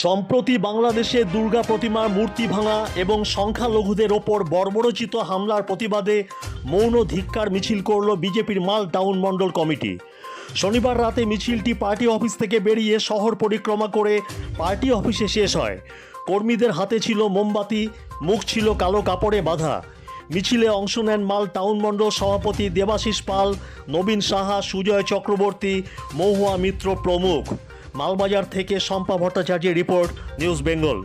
সম্প্রতি বাংলাদেশে দুর্গা প্রতিমার মূর্তি ভাঙা এবং সংখ্যালঘুদের ওপর বর্বরোচিত হামলার প্রতিবাদে মৌন ধিক্কার মিছিল করল বিজেপির মাল টাউন মণ্ডল কমিটি। শনিবার রাতে মিছিলটি পার্টি অফিস থেকে বেরিয়ে শহর পরিক্রমা করে পার্টি অফিসে শেষ হয়। কর্মীদের হাতে ছিল মোমবাতি, মুখ ছিল কালো কাপড়ে বাঁধা। মিছিলে অংশ নেন মাল টাউন মণ্ডল সভাপতি দেবাশিস পাল, নবীন সাহা, সুজয় চক্রবর্তী, মহুয়া মিত্র প্রমুখ। মালবাজার থেকে শম্পা ভট্টাচার্যের রিপোর্ট, নিউজ বেঙ্গল।